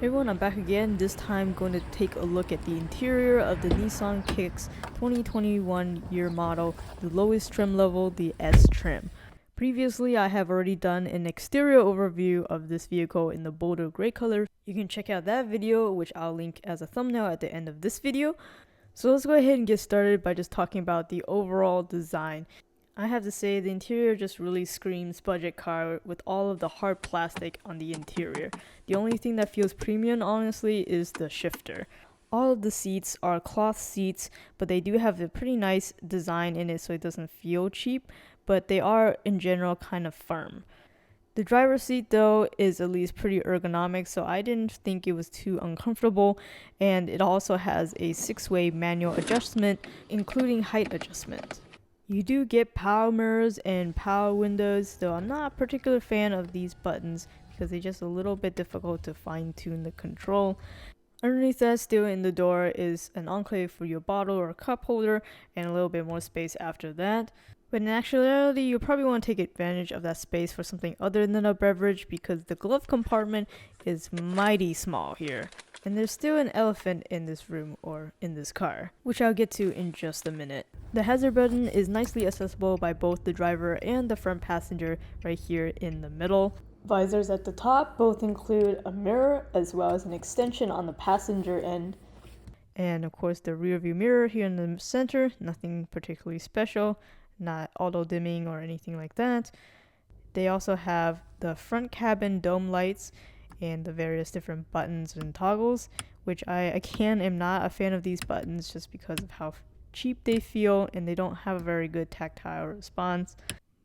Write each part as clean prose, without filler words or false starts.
Hey everyone, I'm back again. This time going to take a look at the interior of the Nissan Kicks 2021 year model, the lowest trim level, the S trim. Previously, I have already done an exterior overview of this vehicle in the bolder gray color. You can check out that video, which I'll link as a thumbnail at the end of this video. So let's go ahead and get started by just talking about the overall design. I have to say the interior just really screams budget car with all of the hard plastic on the interior. The only thing that feels premium honestly is the shifter. All of the seats are cloth seats, but they do have a pretty nice design in it so it doesn't feel cheap, but they are in general kind of firm. The driver's seat though is at least pretty ergonomic, so I didn't think it was too uncomfortable, and it also has a 6-way manual adjustment, including height adjustment. You do get power mirrors and power windows, though I'm not a particular fan of these buttons because they're just a little bit difficult to fine-tune the control. Underneath that, still in the door, is an enclave for your bottle or cup holder and a little bit more space after that. But in actuality, you probably want to take advantage of that space for something other than a beverage because the glove compartment is mighty small here. And there's still an elephant in this room or in this car, which I'll get to in just a minute. The hazard button is nicely accessible by both the driver and the front passenger right here in the middle. Visors at the top both include a mirror as well as an extension on the passenger end. And of course the rear view mirror here in the center, nothing particularly special, not auto dimming or anything like that. They also have the front cabin dome lights and the various different buttons and toggles, which I again am not a fan of these buttons just because of how cheap they feel and they don't have a very good tactile response.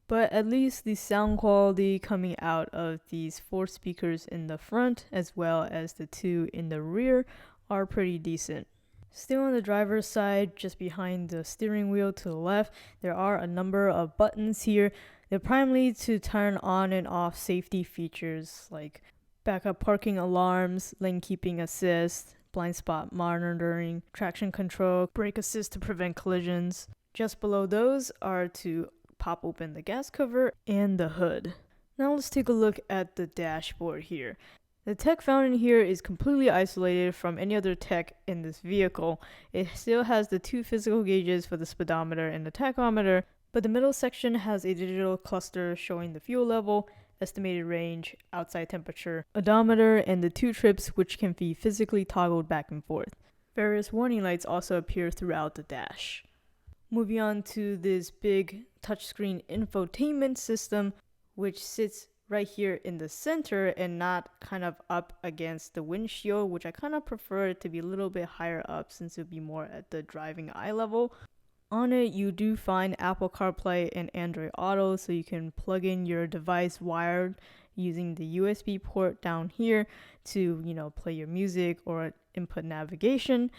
But at least the sound quality coming out of these 4 speakers in the front as well as the 2 in the rear are pretty decent. Still on the driver's side, just behind the steering wheel to the left, there are a number of buttons here. They're primarily to turn on and off safety features like backup parking alarms, lane keeping assist, blind spot monitoring, traction control, brake assist to prevent collisions. Just below those are to pop open the gas cover and the hood. Now let's take a look at the dashboard here. The tech found in here is completely isolated from any other tech in this vehicle. It still has the 2 physical gauges for the speedometer and the tachometer, but the middle section has a digital cluster showing the fuel level, estimated range, outside temperature, odometer, and the 2 trips which can be physically toggled back and forth. Various warning lights also appear throughout the dash. Moving on to this big touchscreen infotainment system, which sits right here in the center and not kind of up against the windshield, which I kind of prefer it to be a little bit higher up since it would be more at the driving eye level. On it, you do find Apple CarPlay and Android Auto, so you can plug in your device wired using the USB port down here to, play your music or input navigation.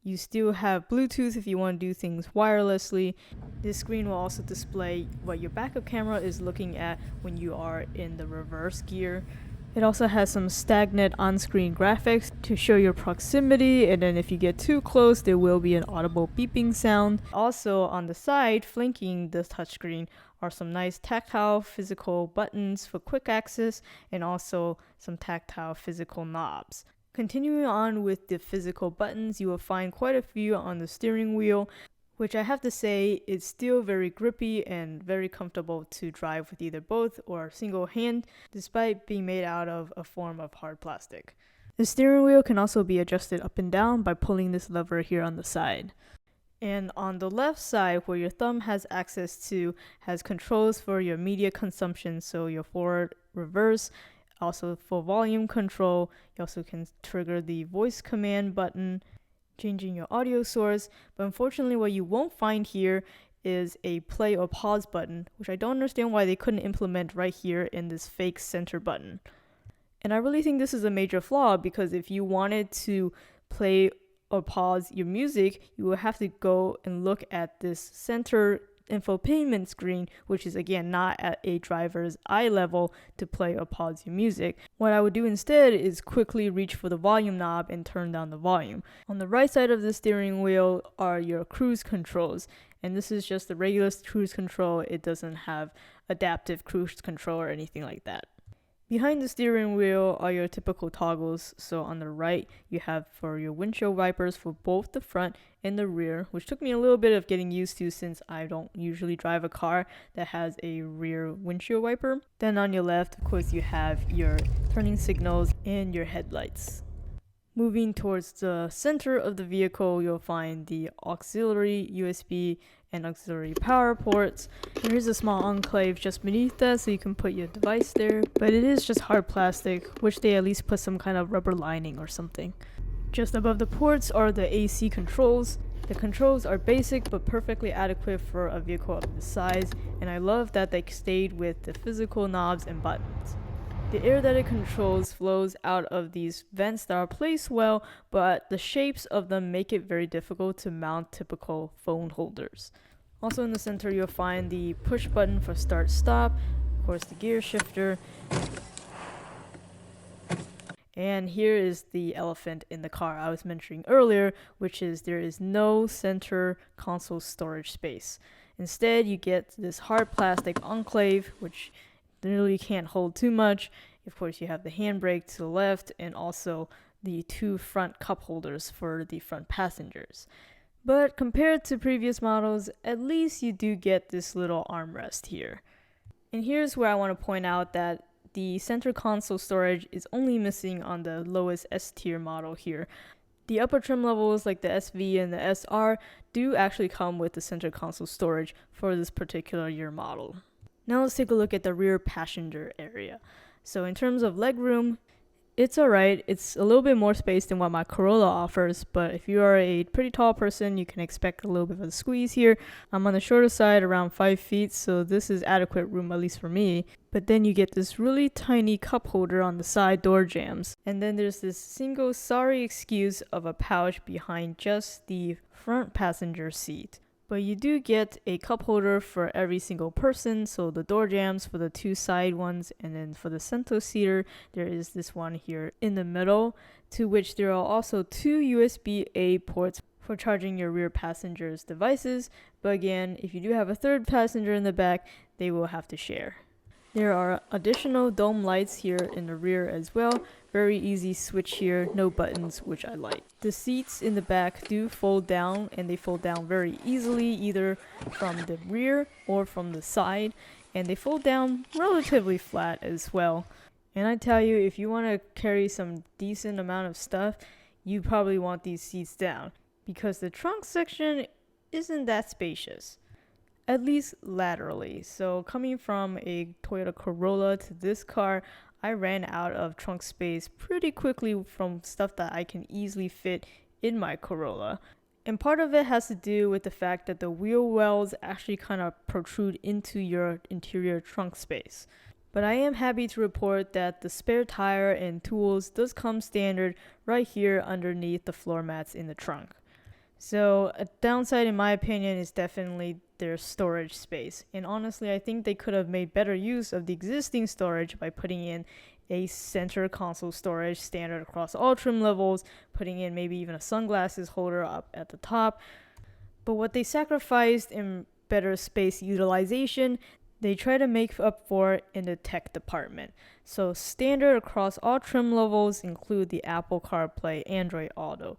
You still have Bluetooth if you want to do things wirelessly. This screen will also display what your backup camera is looking at when you are in the reverse gear. It also has some stagnant on-screen graphics to show your proximity, and then if you get too close, there will be an audible beeping sound. Also on the side, flanking the touchscreen, are some nice tactile physical buttons for quick access and also some tactile physical knobs. Continuing on with the physical buttons, you will find quite a few on the steering wheel, which I have to say is still very grippy and very comfortable to drive with either both or single hand, despite being made out of a form of hard plastic. The steering wheel can also be adjusted up and down by pulling this lever here on the side. And on the left side, where your thumb has access to, has controls for your media consumption, so your forward, reverse, also for volume control. You also can trigger the voice command button, changing your audio source, but unfortunately what you won't find here is a play or pause button, which I don't understand why they couldn't implement right here in this fake center button. And I really think this is a major flaw because if you wanted to play or pause your music, you would have to go and look at this center infotainment screen, which is again not at a driver's eye level to play or pause your music. What I would do instead is quickly reach for the volume knob and turn down the volume. On the right side of the steering wheel are your cruise controls, and this is just the regular cruise control. It doesn't have adaptive cruise control or anything like that. Behind the steering wheel are your typical toggles. So on the right, you have for your windshield wipers for both the front and the rear, which took me a little bit of getting used to since I don't usually drive a car that has a rear windshield wiper. Then on your left, of course, you have your turning signals and your headlights. Moving towards the center of the vehicle, you'll find the auxiliary USB and auxiliary power ports. There is a small enclave just beneath that so you can put your device there, but it is just hard plastic, which they at least put some kind of rubber lining or something. Just above the ports are the AC controls. The controls are basic but perfectly adequate for a vehicle of this size, and I love that they stayed with the physical knobs and buttons. The air that it controls flows out of these vents that are placed well, but the shapes of them make it very difficult to mount typical phone holders. Also in the center, you'll find the push button for start-stop, of course the gear shifter, and here is the elephant in the car I was mentioning earlier, which is there is no center console storage space. Instead, you get this hard plastic enclave, which really can't hold too much. Of course, you have the handbrake to the left and also the two front cup holders for the front passengers. But compared to previous models, at least you do get this little armrest here. And here's where I want to point out that the center console storage is only missing on the lowest S tier model here. The upper trim levels like the SV and the SR do actually come with the center console storage for this particular year model. Now let's take a look at the rear passenger area. So in terms of legroom, it's alright. It's a little bit more space than what my Corolla offers, but if you are a pretty tall person, you can expect a little bit of a squeeze here. I'm on the shorter side, around 5 feet, so this is adequate room, at least for me. But then you get this really tiny cup holder on the side door jambs. And then there's this single sorry excuse of a pouch behind just the front passenger seat. But you do get a cup holder for every single person, so the door jambs for the two side ones, and then for the center seater, there is this one here in the middle, to which there are also two USB-A ports for charging your rear passenger's devices. But again, if you do have a third passenger in the back, they will have to share. There are additional dome lights here in the rear as well. Very easy switch here, no buttons, which I like. The seats in the back do fold down, and they fold down very easily, either from the rear or from the side. And they fold down relatively flat as well. And I tell you, if you want to carry some decent amount of stuff, you probably want these seats down, because the trunk section isn't that spacious. At least laterally. So coming from a Toyota Corolla to this car, I ran out of trunk space pretty quickly from stuff that I can easily fit in my Corolla. And part of it has to do with the fact that the wheel wells actually kind of protrude into your interior trunk space. But I am happy to report that the spare tire and tools does come standard right here underneath the floor mats in the trunk. So a downside in my opinion is definitely their storage space. And honestly, I think they could have made better use of the existing storage by putting in a center console storage standard across all trim levels, putting in maybe even a sunglasses holder up at the top. But what they sacrificed in better space utilization, they try to make up for in the tech department. So standard across all trim levels include the Apple CarPlay, Android Auto.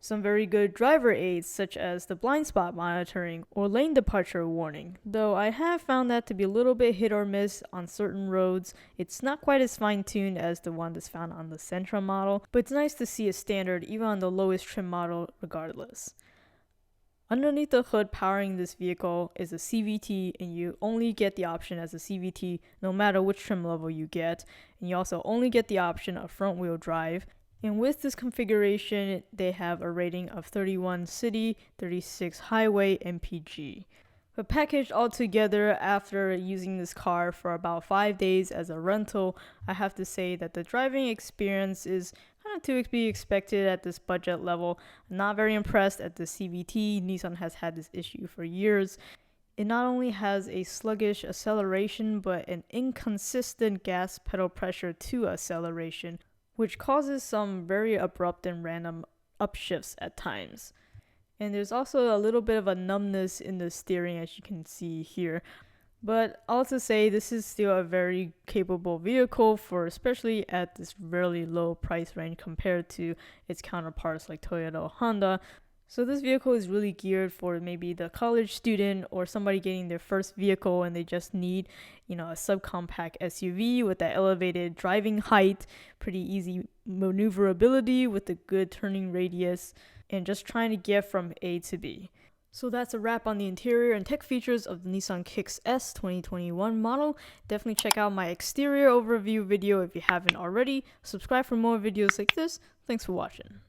Some very good driver aids such as the blind spot monitoring or lane departure warning, though I have found that to be a little bit hit or miss on certain roads. It's not quite as fine-tuned as the one that's found on the Sentra model, but it's nice to see a standard even on the lowest trim model regardless. Underneath the hood powering this vehicle is a CVT, and you only get the option as a CVT no matter which trim level you get, and you also only get the option of front-wheel drive. And with this configuration, they have a rating of 31 city, 36 highway MPG. But packaged all together, after using this car for about 5 days as a rental, I have to say that the driving experience is kind of to be expected at this budget level. I'm not very impressed at the CVT. Nissan has had this issue for years. It not only has a sluggish acceleration, but an inconsistent gas pedal pressure to acceleration, which causes some very abrupt and random upshifts at times. And there's also a little bit of a numbness in the steering, as you can see here. But I'll also say this is still a very capable vehicle for especially at this really low price range compared to its counterparts like Toyota or Honda. So this vehicle is really geared for maybe the college student or somebody getting their first vehicle and they just need, a subcompact SUV with that elevated driving height, pretty easy maneuverability with a good turning radius, and just trying to get from A to B. So that's a wrap on the interior and tech features of the Nissan Kicks S 2021 model. Definitely check out my exterior overview video if you haven't already. Subscribe for more videos like this. Thanks for watching.